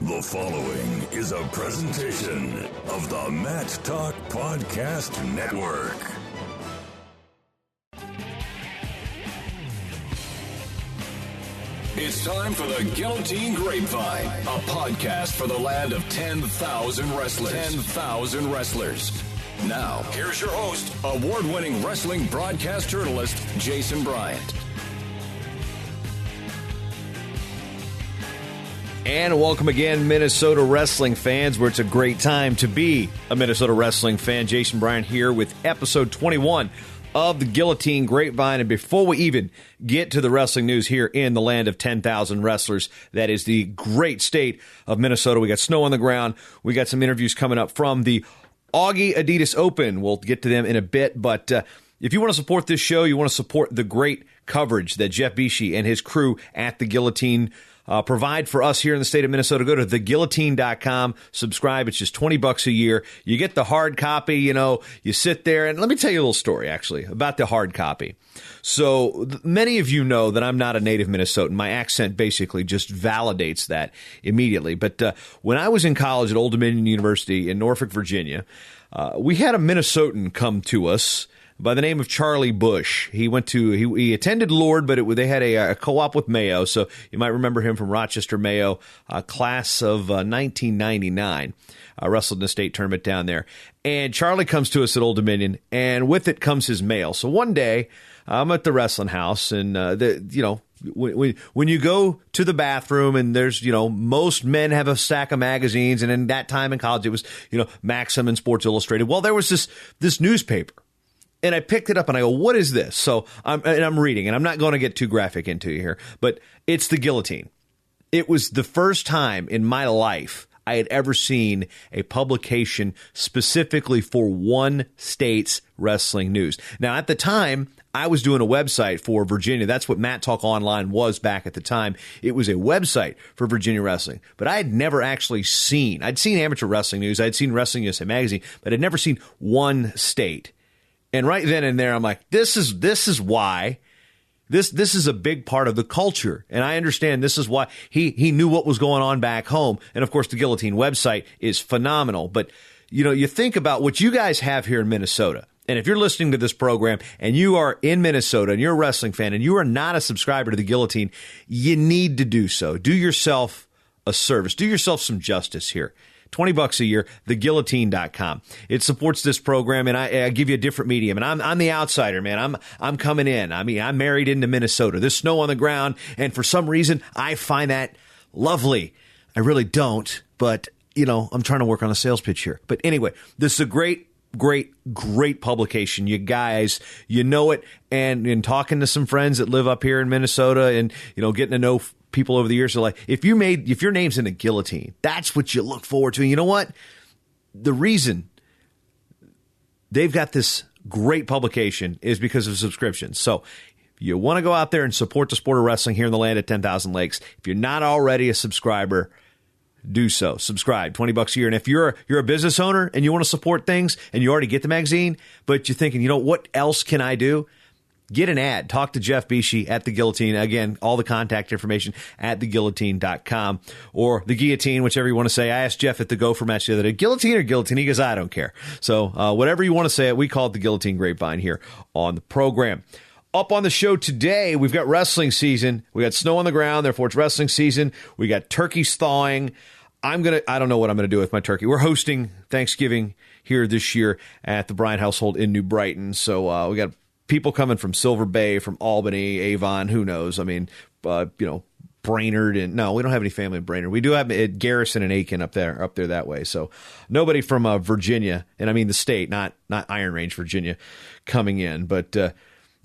The following is a presentation of the Matt Talk Podcast Network. It's time for the Guillotine Grapevine, a podcast for the land of 10,000 wrestlers. 10,000 wrestlers. Now, here's your host, award-winning wrestling broadcast journalist, Jason Bryant. And welcome again, Minnesota wrestling fans, where it's a great time to be a Minnesota wrestling fan. Jason Bryant here with episode 21 of the Guillotine Grapevine. And before we even get to the wrestling news here in the land of 10,000 wrestlers, that is the great state of Minnesota. We got snow on the ground. We got some interviews coming up from the Augie Adidas Open. We'll get to them in a bit. But if you want to support this show, you want to support the great coverage that Jeff Bishi and his crew at the Guillotine provide for us here in the state of Minnesota, go to theguillotine.com, subscribe. It's just $20 a year. You get the hard copy, you sit there. And let me tell you a little story, actually, about the hard copy. So many of you know that I'm not a native Minnesotan. My accent basically just validates that immediately. But when I was in college at Old Dominion University in Norfolk, Virginia, we had a Minnesotan come to us by the name of Charlie Bush. He attended Lord, but they had a co-op with Mayo, so you might remember him from Rochester, Mayo, class of 1999. Wrestled in the state tournament down there. And Charlie comes to us at Old Dominion, and with it comes his mail. So one day, I'm at the wrestling house, and when you go to the bathroom and there's, most men have a stack of magazines, and in that time in college, it was, Maxim and Sports Illustrated. Well, there was this newspaper. And I picked it up and I go, what is this? So I'm reading, and I'm not going to get too graphic into you here, but it's the Guillotine. It was the first time in my life I had ever seen a publication specifically for one state's wrestling news. Now, at the time, I was doing a website for Virginia. That's what Matt Talk Online was back at the time. It was a website for Virginia wrestling. But I had never actually seen, I'd seen amateur wrestling news, I'd seen Wrestling USA Magazine, but I'd never seen one state. And right then and there, I'm like, this is why this is a big part of the culture. And I understand this is why he knew what was going on back home. And of course, the Guillotine website is phenomenal. But, you think about what you guys have here in Minnesota. And if you're listening to this program and you are in Minnesota and you're a wrestling fan and you are not a subscriber to the Guillotine, you need to do so. Do yourself a service. Do yourself some justice here. $20 a year, theguillotine.com. It supports this program, and I give you a different medium. And I'm the outsider, man. I'm coming in. I mean, I'm married into Minnesota. There's snow on the ground, and for some reason, I find that lovely. I really don't, but, I'm trying to work on a sales pitch here. But anyway, this is a great publication. You guys, you know it. And in talking to some friends that live up here in Minnesota and, getting to know people over the years are like, if your name's in a Guillotine, that's what you look forward to. And you know what? The reason they've got this great publication is because of subscriptions. So you want to go out there and support the sport of wrestling here in the land at 10,000 Lakes. If you're not already a subscriber, do so. Subscribe, $20 a year. And if you're a business owner and you want to support things and you already get the magazine, but you're thinking, what else can I do? Get an ad. Talk to Jeff Bishi at The Guillotine. Again, all the contact information at theguillotine.com or The Guillotine, whichever you want to say. I asked Jeff at the Gopher match the other day, Guillotine or Guillotine? He goes, I don't care. So whatever you want to say it, we call it the Guillotine Grapevine here on the program. Up on the show today, we've got wrestling season. We got snow on the ground, therefore it's wrestling season. We got turkeys thawing. I don't know what I'm going to do with my turkey. We're hosting Thanksgiving here this year at the Bryant household in New Brighton. So we got people coming from Silver Bay, from Albany, Avon, who knows? I mean, Brainerd, and no, we don't have any family in Brainerd. We do have Garrison and Aiken up there that way. So nobody from Virginia, and I mean the state, not Iron Range, Virginia, coming in. But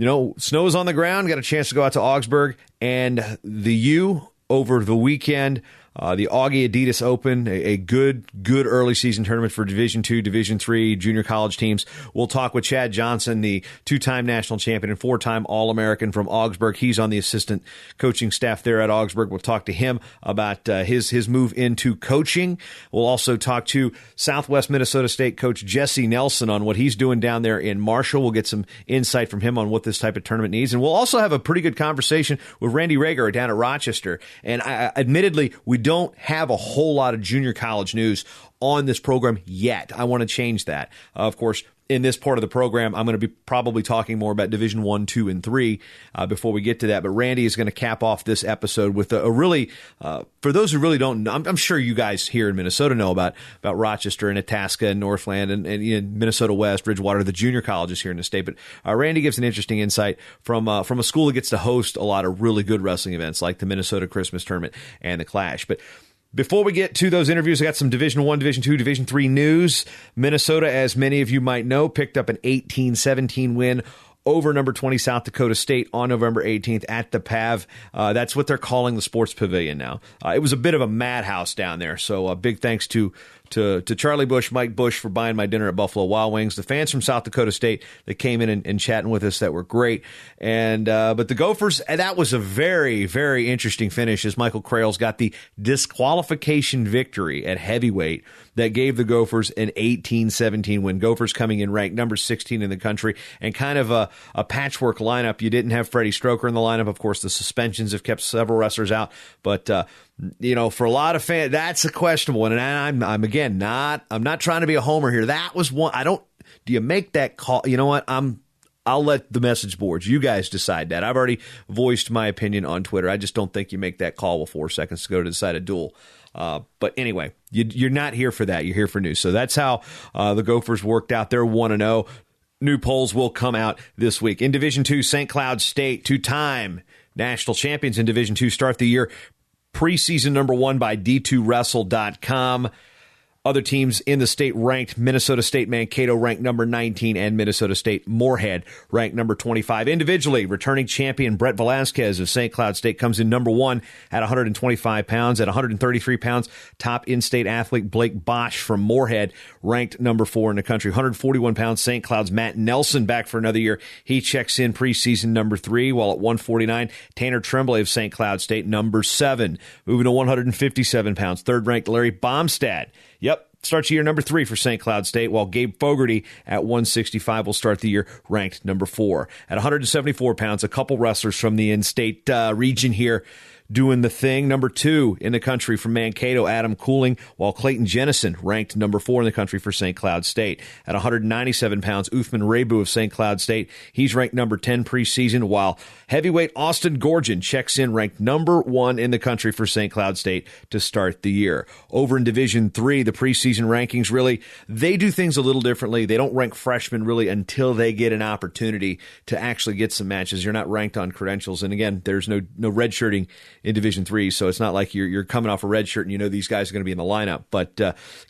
snow is on the ground. Got a chance to go out to Augsburg and the U over the weekend. The Augie Adidas Open, a good early season tournament for Division II, Division III junior college teams. We'll talk with Chad Johnson, the two-time national champion and four-time All-American from Augsburg. He's on the assistant coaching staff there at Augsburg. We'll talk to him about his move into coaching. We'll also talk to Southwest Minnesota State coach Jesse Nelson on what he's doing down there in Marshall. We'll get some insight from him on what this type of tournament needs. And we'll also have a pretty good conversation with Randy Rager down at Rochester. And admittedly, we don't have a whole lot of junior college news on this program yet. I want to change that. Of course, in this part of the program, I'm going to be probably talking more about Division 1, 2, and 3 before we get to that. But Randy is going to cap off this episode with a really, for those who really don't know, I'm sure you guys here in Minnesota know about Rochester and Itasca and Northland and Minnesota West, Bridgewater, the junior colleges here in the state. But Randy gives an interesting insight from a school that gets to host a lot of really good wrestling events like the Minnesota Christmas Tournament and the Clash. But before we get to those interviews, I got some Division 1, Division 2, Division 3 news. Minnesota, as many of you might know, picked up an 18-17 win over number 20 South Dakota State on November 18th at the PAV. That's what they're calling the Sports Pavilion now. It was a bit of a madhouse down there, so big thanks to Charlie Bush, Mike Bush for buying my dinner at Buffalo Wild Wings. The fans from South Dakota State that came in and chatting with us that were great. And but the Gophers, that was a very, very interesting finish as Michael Crales got the disqualification victory at heavyweight that gave the Gophers an 18-17 win. Gophers coming in ranked number 16 in the country and kind of a patchwork lineup. You didn't have Freddie Stroker in the lineup. Of course, the suspensions have kept several wrestlers out, but for a lot of fans, that's a questionable one. And I'm again I'm not trying to be a homer here. That was one. Do you make that call? You know what? I'll let the message boards, you guys decide that. I've already voiced my opinion on Twitter. I just don't think you make that call with 4 seconds to go to decide a duel. But anyway, you're not here for that. You're here for news. So that's how the Gophers worked out. They're 1-0. New polls will come out this week. In Division 2, St. Cloud State, two-time national champions in Division 2, start the year preseason number 1 by D2Wrestle.com. Other teams in the state ranked: Minnesota State Mankato ranked number 19 and Minnesota State Moorhead ranked number 25. Individually, returning champion Brett Velasquez of St. Cloud State comes in number 1 at 125 pounds. At 133 pounds, top in-state athlete Blake Bosch from Moorhead ranked number 4 in the country. 141 pounds, St. Cloud's Matt Nelson back for another year. He checks in preseason number 3, while at 149, Tanner Tremblay of St. Cloud State, number 7. Moving to 157 pounds, third-ranked Larry Bomstad. Yep, starts the year number 3 for St. Cloud State, while Gabe Fogarty at 165 will start the year ranked number 4. At 174 pounds, a couple wrestlers from the in-state region here doing the thing. Number 2 in the country from Mankato, Adam Cooling, while Clayton Jennison ranked number 4 in the country for St. Cloud State. At 197 pounds, Uthman Rebu of St. Cloud State, he's ranked number 10 preseason, while heavyweight Austin Gorgon checks in ranked number 1 in the country for St. Cloud State to start the year. Over in Division 3, the preseason rankings, really, they do things a little differently. They don't rank freshmen really until they get an opportunity to actually get some matches. You're not ranked on credentials. And again, there's no redshirting in Division 3, so it's not like you're coming off a red shirt and you know these guys are going to be in the lineup. But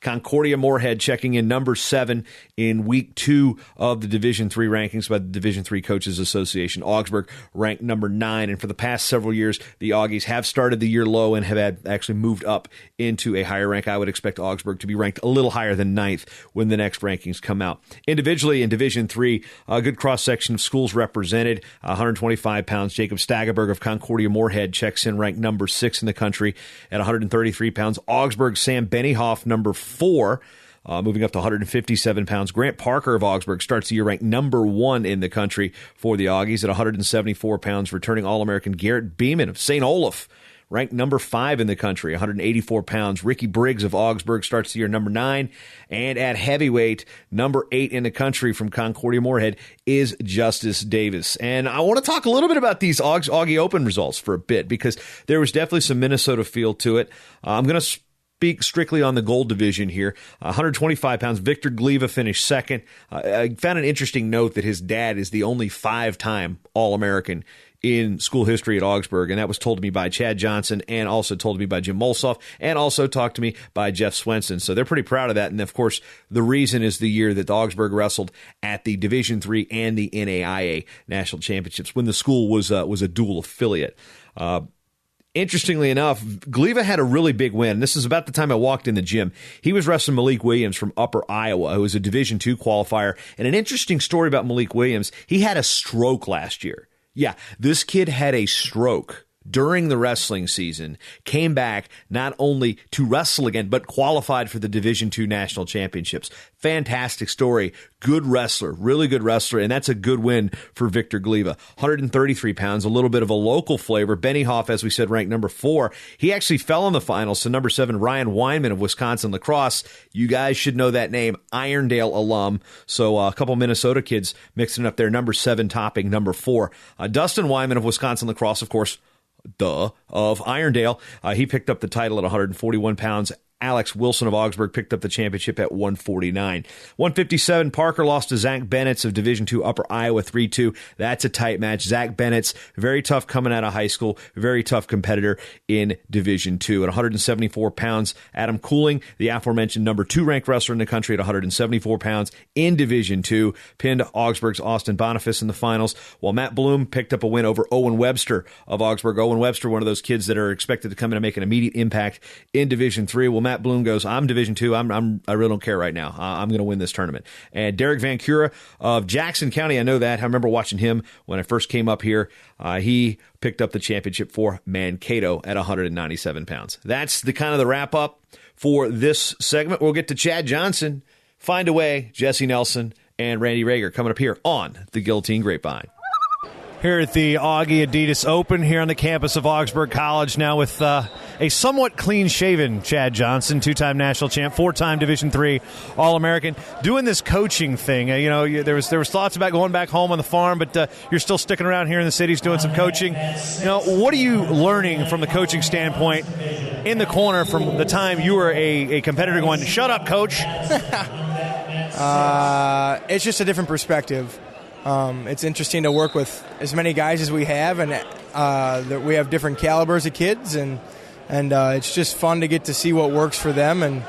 Concordia Moorhead checking in number 7 in week 2 of the Division 3 rankings by the Division 3 Coaches Association. Augsburg ranked number 9, and for the past several years, the Augies have started the year low and have actually moved up into a higher rank. I would expect Augsburg to be ranked a little higher than 9th when the next rankings come out. Individually in Division 3, a good cross-section of schools represented. 125 pounds, Jacob Stageberg of Concordia Moorhead checks in ranked number 6 in the country. At 133 pounds, Augsburg Sam Bennyhoff, number 4. Moving up to 157 pounds, Grant Parker of Augsburg starts the year ranked number 1 in the country for the Augies. At 174 pounds, returning All-American Garrett Beeman of St. Olaf, ranked number 5 in the country. 184 pounds, Ricky Briggs of Augsburg starts the year number 9. And at heavyweight, number 8 in the country from Concordia Moorhead is Justice Davis. And I want to talk a little bit about these Augie Open results for a bit, because there was definitely some Minnesota feel to it. I'm going to speak strictly on the gold division here. 125 pounds, Victor Gliva finished second. I found an interesting note that his dad is the only 5-time All-American in school history at Augsburg, and that was told to me by Chad Johnson, and also told to me by Jim Molsoff, and also talked to me by Jeff Swenson. So they're pretty proud of that, and of course, the reason is the year that Augsburg wrestled at the Division III and the NAIA National Championships, when the school was a dual affiliate. Interestingly enough, Gliva had a really big win. This is about the time I walked in the gym. He was wrestling Malik Williams from Upper Iowa, who was a Division II qualifier. And an interesting story about Malik Williams, he had a stroke last year. Yeah, this kid had a stroke during the wrestling season, came back not only to wrestle again, but qualified for the Division II National Championships. Fantastic story. Good wrestler, really good wrestler, and that's a good win for Victor Gliva. 133 pounds, a little bit of a local flavor. Benny Hoff, as we said, ranked number 4. He actually fell in the finals to number 7, Ryan Weinman of Wisconsin Lacrosse. You guys should know that name, Irondale alum. So a couple Minnesota kids mixing up there. Number 7 topping number 4. Dustin Weinman of Wisconsin Lacrosse, of course, of Irondale. He picked up the title at 141 pounds. Alex Wilson of Augsburg picked up the championship at 149. 157, Parker lost to Zach Bennett's of Division II Upper Iowa 3-2. That's a tight match. Zach Bennett's very tough coming out of high school, very tough competitor in Division II. At 174 pounds, Adam Cooling, the aforementioned number 2 ranked wrestler in the country at 174 pounds in Division II, pinned Augsburg's Austin Boniface in the finals, while Matt Bloom picked up a win over Owen Webster of Augsburg. Owen Webster, one of those kids that are expected to come in and make an immediate impact in Division III. Well, Matt Bloom goes, I'm Division II. I really don't care right now. I'm going to win this tournament. And Derek Van Cura of Jackson County, I know that. I remember watching him when I first came up here. He picked up the championship for Mankato at 197 pounds. That's the kind of the wrap up for this segment. We'll get to Chad Johnson, Find a Way, Jesse Nelson, and Randy Rager coming up here on the Guillotine Grapevine. Here at the Augie Adidas Open here on the campus of Augsburg College, now with a somewhat clean-shaven Chad Johnson, 2-time national champ, 4-time Division III All-American, doing this coaching thing. There was thoughts about going back home on the farm, but you're still sticking around here in the cities doing some coaching. What are you learning from the coaching standpoint in the corner from the time you were a competitor going, shut up, coach? It's just a different perspective. It's interesting to work with as many guys as we have, and that we have different calibers of kids, and it's just fun to get to see what works for them. And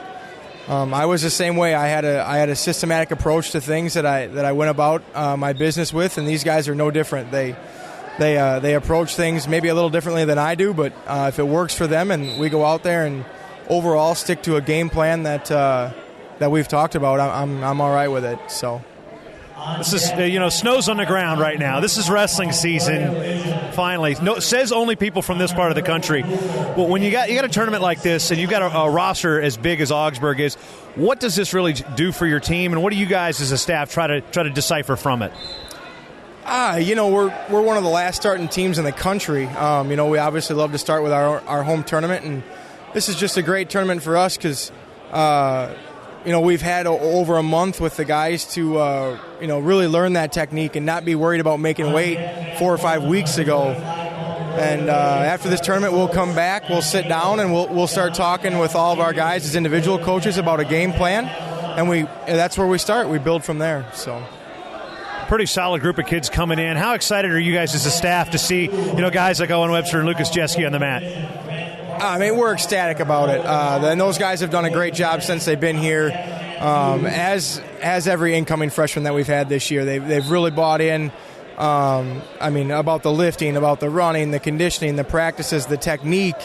I was the same way. I had a systematic approach to things that I went about my business with, and these guys are no different. They approach things maybe a little differently than I do, but if it works for them, and we go out there and overall stick to a game plan that we've talked about, I'm all right with it. So. This is, snow's on the ground right now. This is wrestling season, finally. No, says only people from this part of the country. Well, when you got a tournament like this and you've got a roster as big as Augsburg is, what does this really do for your team, and what do you guys as a staff try to decipher from it? We're one of the last starting teams in the country. We obviously love to start with our home tournament, and this is just a great tournament for us because we've had over a month with the guys to, really learn that technique and not be worried about making weight 4 or 5 weeks ago. And after this tournament, we'll come back, we'll sit down, and we'll start talking with all of our guys as individual coaches about a game plan. And that's where we start. We build from there. So. Pretty solid group of kids coming in. How excited are you guys as a staff to see, guys like Owen Webster and Lucas Jeske on the mat? We're ecstatic about it. And those guys have done a great job since they've been here. As every incoming freshman that we've had this year, they've really bought in. About the lifting, about the running, the conditioning, the practices, the technique.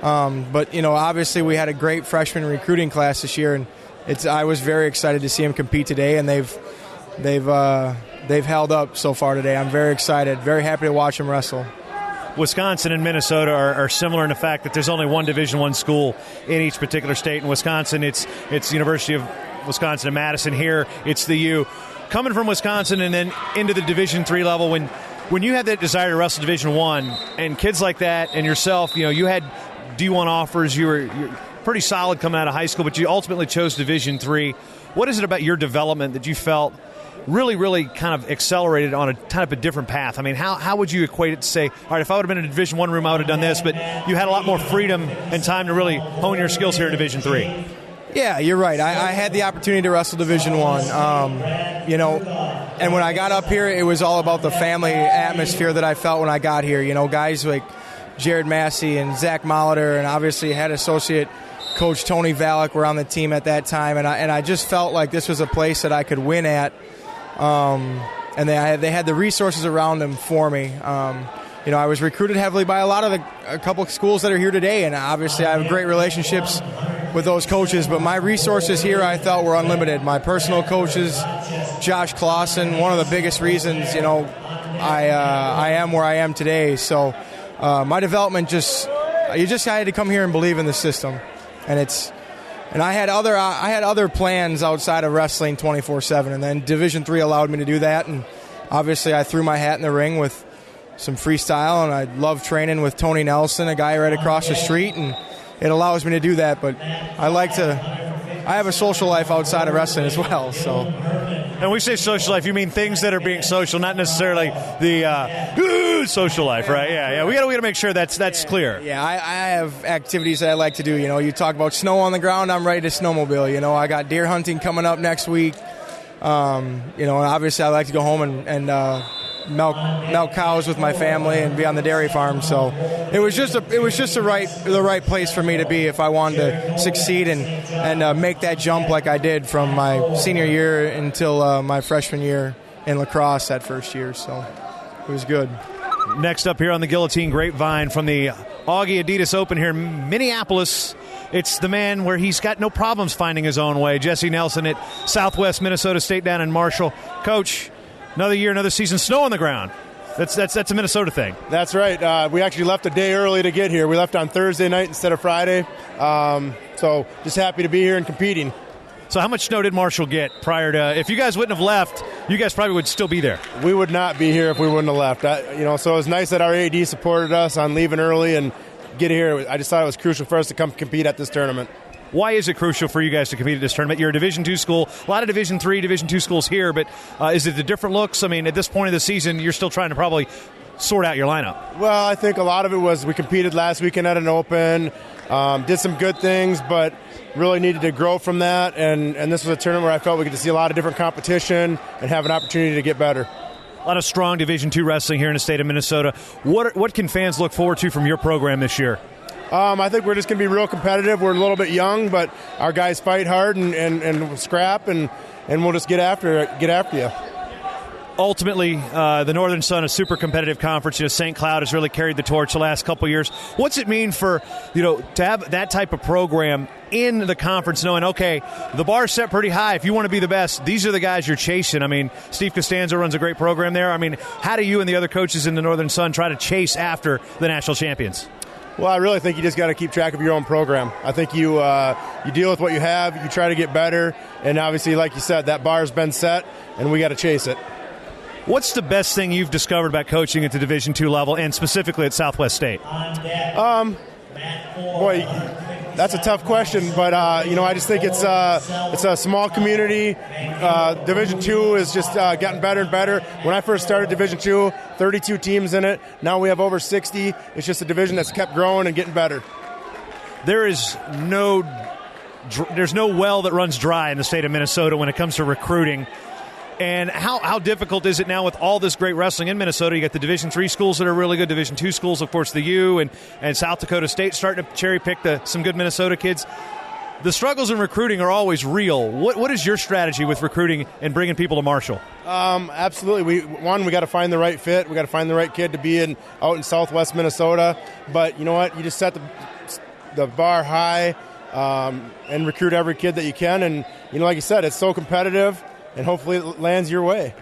But obviously we had a great freshman recruiting class this year, and I was very excited to see them compete today, and they've held up so far today. I'm very excited, very happy to watch them wrestle. Wisconsin and Minnesota are similar in the fact that there's only one Division I school in each particular state. In Wisconsin, it's University of Wisconsin in Madison. Here, it's the U. Coming from Wisconsin and then into the Division III level, when you had that desire to wrestle Division I, and kids like that and yourself, you had D1 offers, you're pretty solid coming out of high school, but you ultimately chose Division III. What is it about your development that you felt really, really kind of accelerated on a kind of a different path? How would you equate it to say, all right, if I would have been in a Division I room, I would have done this, but you had a lot more freedom and time to really hone your skills here in Division III? Yeah, you're right. I had the opportunity to wrestle Division I. And when I got up here, it was all about the family atmosphere that I felt when I got here. Guys like Jared Massey and Zach Molitor, and obviously head associate coach Tony Valek were on the team at that time, and I just felt like this was a place that I could win at. And they had the resources around them for me. I was recruited heavily by a couple of schools that are here today, and obviously I have great relationships with those coaches, but my resources here I felt were unlimited. My personal coaches, Josh Clausen, one of the biggest reasons, I am where I am today. So my development I had to come here and believe in the system, and I had other plans outside of wrestling 24/7, and then Division III allowed me to do that, and obviously I threw my hat in the ring with some freestyle, and I love training with Tony Nelson, a guy right across the street, and it allows me to do that. But I have a social life outside of wrestling as well. So, and when we say social life, you mean things that are being social, not necessarily the social life, right? Yeah. We got to make sure that's clear. Yeah, I have activities that I like to do. You talk about snow on the ground, I'm ready to snowmobile. I got deer hunting coming up next week. And obviously I like to go home and milk cows with my family and be on the dairy farm. So it was just the right place for me to be if I wanted to succeed and make that jump like I did from my senior year until my freshman year in lacrosse that first year. So it was good. Next up here on the Guillotine Grapevine from the Augie Adidas Open here in Minneapolis, it's the man where he's got no problems finding his own way. Jesse Nelson at Southwest Minnesota State down in Marshall. Coach, another year, another season, snow on the ground. That's a Minnesota thing. That's right. We actually left a day early to get here. We left on Thursday night instead of Friday. So just happy to be here and competing. So how much snow did Marshall get prior to? If you guys wouldn't have left, you guys probably would still be there. We would not be here if we wouldn't have left. So it was nice that our AD supported us on leaving early and get here. I just thought it was crucial for us to come compete at this tournament. Why is it crucial for you guys to compete at this tournament? You're a Division II school, a lot of Division III, Division II schools here, but is it the different looks? I mean, at this point of the season, you're still trying to probably sort out your lineup. Well, I think a lot of it was we competed last weekend at an open, did some good things, but really needed to grow from that, and this was a tournament where I felt we could see a lot of different competition and have an opportunity to get better. A lot of strong Division II wrestling here in the state of Minnesota. What can fans look forward to from your program this year? I think we're just going to be real competitive. We're a little bit young, but our guys fight hard and scrap, and we'll just get after you. Ultimately, the Northern Sun, a super competitive conference. St. Cloud has really carried the torch the last couple of years. What's it mean for to have that type of program in the conference, knowing, okay, the bar's set pretty high. If you want to be the best, these are the guys you're chasing. I mean, Steve Costanzo runs a great program there. I mean, how do you and the other coaches in the Northern Sun try to chase after the national champions? Well, I really think you just got to keep track of your own program. I think you deal with what you have, you try to get better, and obviously, like you said, that bar's been set, and we got to chase it. What's the best thing you've discovered about coaching at the Division II level, and specifically at Southwest State? Boy, that's a tough question, but I just think it's a small community. Division II is just gotten better and better. When I first started Division II, 32 teams in it. Now we have over 60. It's just a division that's kept growing and getting better. There's no well that runs dry in the state of Minnesota when it comes to recruiting. And how difficult is it now with all this great wrestling in Minnesota? You got the Division III schools that are really good, Division II schools, of course, the U, and South Dakota State starting to cherry-pick some good Minnesota kids. The struggles in recruiting are always real. What is your strategy with recruiting and bringing people to Marshall? Absolutely. We got to find the right fit. We got to find the right kid to be out in Southwest Minnesota. But you know what? You just set the bar high and recruit every kid that you can. And like you said, it's so competitive. And hopefully it lands your way.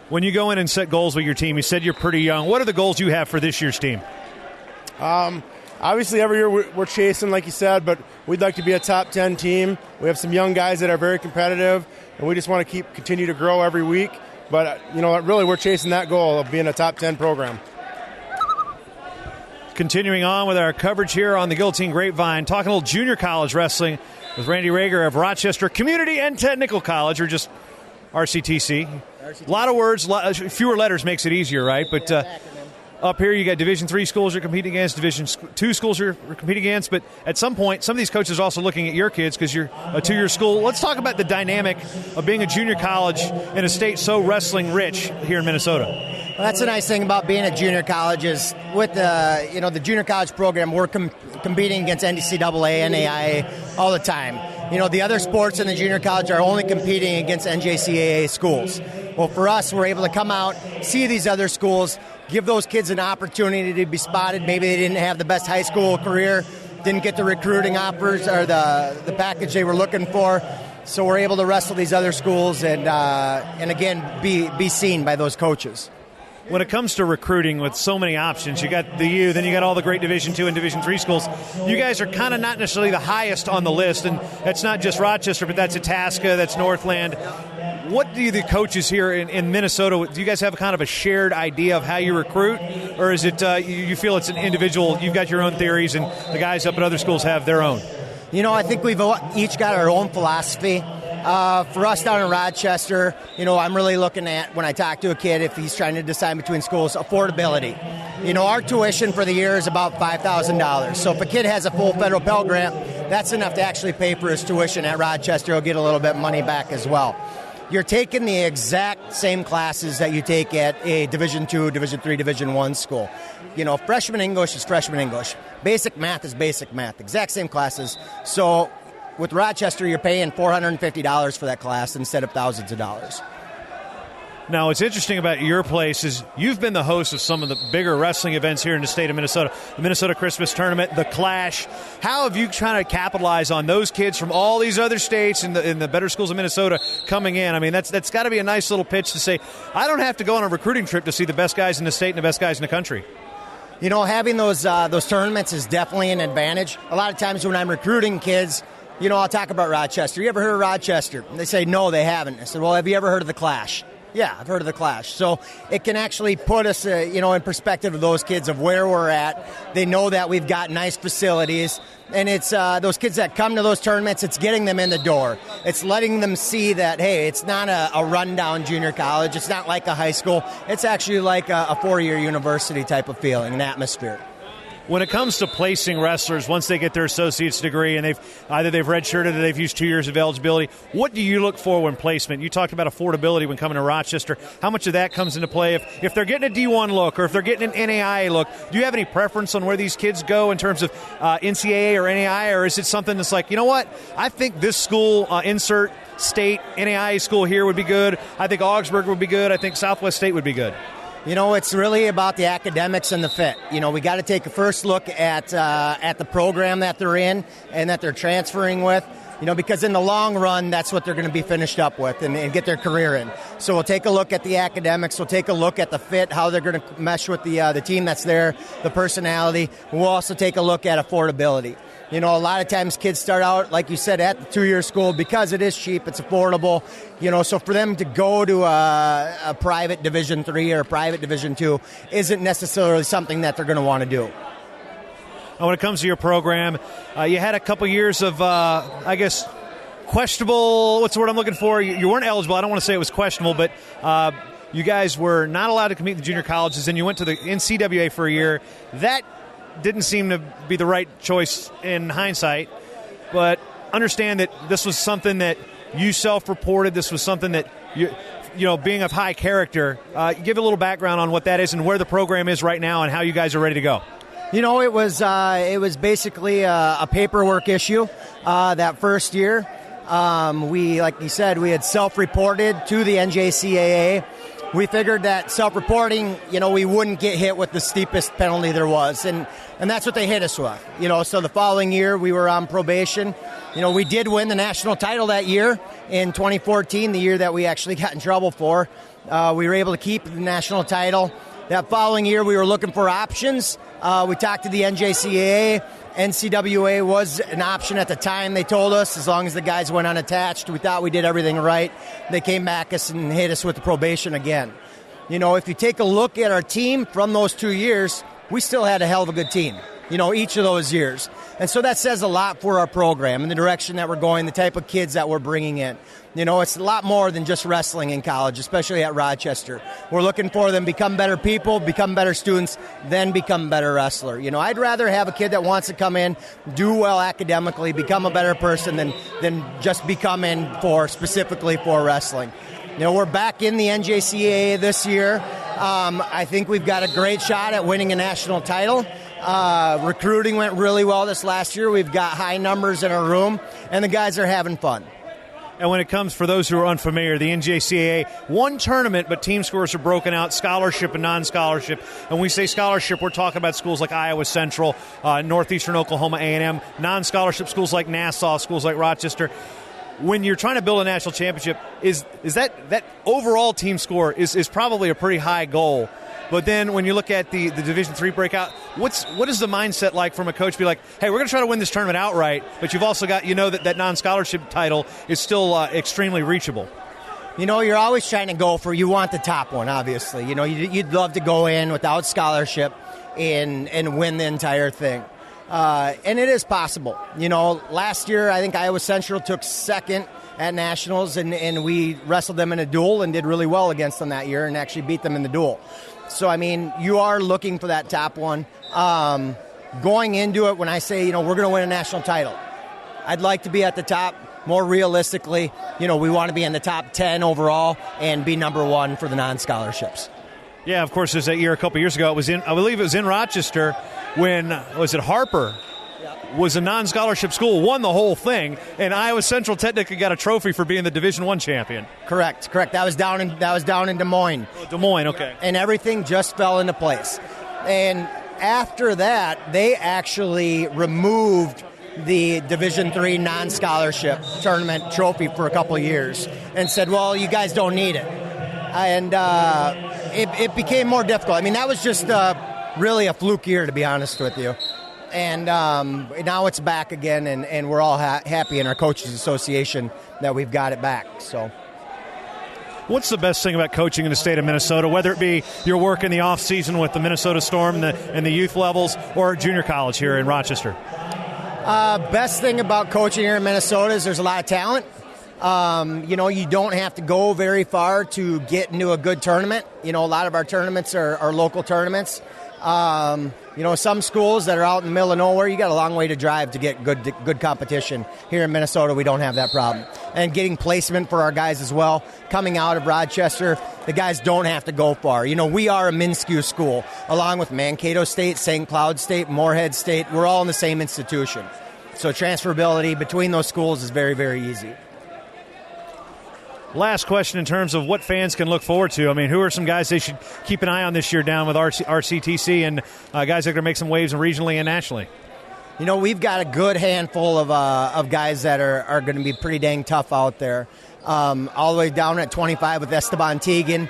When you go in and set goals with your team, you said you're pretty young. What are the goals you have for this year's team? Obviously, every year we're chasing, like you said, but we'd like to be a top 10 team. We have some young guys that are very competitive, and we just want to continue to grow every week. But, really we're chasing that goal of being a top 10 program. Continuing on with our coverage here on the Guillotine Grapevine, talking a little junior college wrestling with Randy Rager of Rochester Community and Technical College, or just RCTC. A lot of words, fewer letters makes it easier, right? But up here you got Division III schools you're competing against, Division II schools you're competing against, but at some point some of these coaches are also looking at your kids because you're a two-year school. Let's talk about the dynamic of being a junior college in a state so wrestling rich here in Minnesota. Well, that's the nice thing about being a junior college is with the junior college program, we're competing against NCAA, NAIA all the time. The other sports in the junior college are only competing against NJCAA schools. Well, for us, we're able to come out, see these other schools, give those kids an opportunity to be spotted. Maybe they didn't have the best high school career, didn't get the recruiting offers or the package they were looking for. So we're able to wrestle these other schools and again, be seen by those coaches. when it comes to recruiting with so many options, you got the U, then you got all the great Division II and Division III schools. You guys are kind of not necessarily the highest on the list, and that's not just Rochester, but that's Itasca, that's Northland. What do the coaches here in Minnesota, do you guys have kind of a shared idea of how you recruit, or is it you feel it's an individual, you've got your own theories, and the guys up at other schools have their own? I think we've each got our own philosophy. For us down in Rochester, I'm really looking at, when I talk to a kid, if he's trying to decide between schools, affordability. Our tuition for the year is about $5,000. So if a kid has a full federal Pell Grant, that's enough to actually pay for his tuition at Rochester. He'll get a little bit of money back as well. You're taking the exact same classes that you take at a Division II, Division III, Division I school. Freshman English is freshman English. Basic math is basic math. Exact same classes. So with Rochester, you're paying $450 for that class instead of thousands of dollars. Now, what's interesting about your place is you've been the host of some of the bigger wrestling events here in the state of Minnesota. The Minnesota Christmas Tournament, the Clash. How have you tried to capitalize on those kids from all these other states and the better schools of Minnesota coming in? I mean, that's got to be a nice little pitch to say, I don't have to go on a recruiting trip to see the best guys in the state and the best guys in the country. Having those tournaments is definitely an advantage. A lot of times when I'm recruiting kids, I'll talk about Rochester. You ever heard of Rochester? And they say, no, they haven't. I said, well, have you ever heard of the Clash? Yeah, I've heard of the Clash. So it can actually put us, in perspective of those kids of where we're at. They know that we've got nice facilities. And it's those kids that come to those tournaments, it's getting them in the door. It's letting them see that, hey, it's not a rundown junior college. It's not like a high school. It's actually like a four-year university type of feeling, an atmosphere. When it comes to placing wrestlers, once they get their associate's degree and they've redshirted or they've used 2 years of eligibility, what do you look for when placement? You talked about affordability when coming to Rochester. How much of that comes into play? If they're getting a D1 look or if they're getting an NAIA look, do you have any preference on where these kids go in terms of NCAA or NAIA, or is it something that's like, you know what, I think this school, insert state NAIA school here would be good. I think Augsburg would be good. I think Southwest State would be good. It's really about the academics and the fit. We got to take a first look at the program that they're in and that they're transferring with, because in the long run, that's what they're going to be finished up with and get their career in. So we'll take a look at the academics. We'll take a look at the fit, how they're going to mesh with the team that's there, the personality. We'll also take a look at affordability. A lot of times kids start out, like you said, at the two-year school because it is cheap, it's affordable. So for them to go to a private Division III or a private Division II isn't necessarily something that they're going to want to do. And when it comes to your program, you had a couple years of, questionable, what's the word I'm looking for? You weren't eligible. I don't want to say it was questionable, but you guys were not allowed to compete in the junior colleges, and you went to the NCAA for a year. That didn't seem to be the right choice in hindsight, but understand that this was something that you self-reported. This was something that being of high character. Give a little background on what that is and where the program is right now and how you guys are ready to go. It was basically a paperwork issue that first year. We, like you said, we had self-reported to the NJCAA. We figured that self-reporting, we wouldn't get hit with the steepest penalty there was, and that's what they hit us with. So the following year we were on probation. We did win the national title that year in 2014, the year that we actually got in trouble for. We were able to keep the national title. That following year we were looking for options. We talked to the NJCAA. NCWA was an option at the time, they told us, as long as the guys went unattached. We thought we did everything right. They came back and hit us with the probation again. If you take a look at our team from those 2 years, we still had a hell of a good team, each of those years. And so that says a lot for our program and the direction that we're going, the type of kids that we're bringing in. It's a lot more than just wrestling in college, especially at Rochester. We're looking for them to become better people, become better students, then become better wrestler. I'd rather have a kid that wants to come in, do well academically, become a better person than just become in specifically for wrestling. We're back in the NJCAA this year. I think we've got a great shot at winning a national title. Recruiting went really well this last year. We've got high numbers in our room, and the guys are having fun. And when it comes, for those who are unfamiliar, the NJCAA, one tournament, but team scores are broken out, scholarship and non-scholarship. And when we say scholarship, we're talking about schools like Iowa Central, Northeastern Oklahoma A&M, non-scholarship schools like Nassau, schools like Rochester. when you're trying to build a national championship, is that overall team score is probably a pretty high goal. But then when you look at the Division III breakout, what is the mindset like from a coach? Be like, hey, we're going to try to win this tournament outright, but you've also got, that non-scholarship title is still extremely reachable. You're always trying to go for, you want the top one, obviously. You'd love to go in without scholarship and win the entire thing. And it is possible. Last year, I think Iowa Central took second at Nationals, and we wrestled them in a duel and did really well against them that year and actually beat them in the duel. So, you are looking for that top one. Going into it, when I say, we're going to win a national title, I'd like to be at the top. More realistically, we want to be in the top 10 overall and be number one for the non-scholarships. Yeah, of course, there's that year a couple years ago. I believe it was in Rochester when, was it Harper? Was a non-scholarship school, won the whole thing, and Iowa Central technically got a trophy for being the Division I champion. Correct. That was down in Des Moines. Oh, Des Moines, okay. And everything just fell into place. And after that, they actually removed the Division III non-scholarship tournament trophy for a couple of years and said, well, you guys don't need it. And it became more difficult. That was just really a fluke year, to be honest with you. And now it's back again, and we're all happy in our Coaches Association that we've got it back. So, what's the best thing about coaching in the state of Minnesota, whether it be your work in the off-season with the Minnesota Storm and the youth levels or junior college here in Rochester? Best thing about coaching here in Minnesota is there's a lot of talent. You don't have to go very far to get into a good tournament. A lot of our tournaments are local tournaments. Some schools that are out in the middle of nowhere, you got a long way to drive to get good competition. Here in Minnesota, we don't have that problem. And getting placement for our guys as well. Coming out of Rochester, the guys don't have to go far. We are a MnSCU school, along with Mankato State, St. Cloud State, Moorhead State. We're all in the same institution. So transferability between those schools is very, very easy. Last question in terms of what fans can look forward to. Who are some guys they should keep an eye on this year down with RCTC and guys that are going to make some waves regionally and nationally? We've got a good handful of guys that are going to be pretty dang tough out there. All the way down at 25 with Esteban Teagan.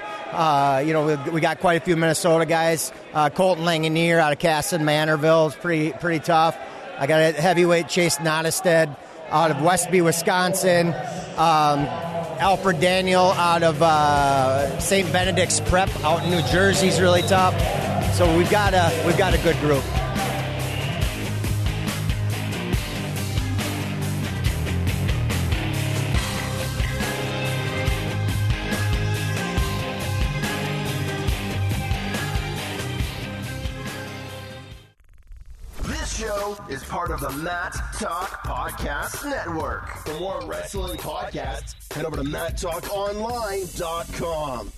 We got quite a few Minnesota guys. Colton Langonier out of Casson Manorville is pretty tough. I got a heavyweight Chase Nottestead out of Westby, Wisconsin. Alfred Daniel out of St. Benedict's Prep out in New Jersey is really tough. So we've got a good group. Is part of the Matt Talk Podcast Network. For more wrestling podcasts, head over to MattTalkOnline.com.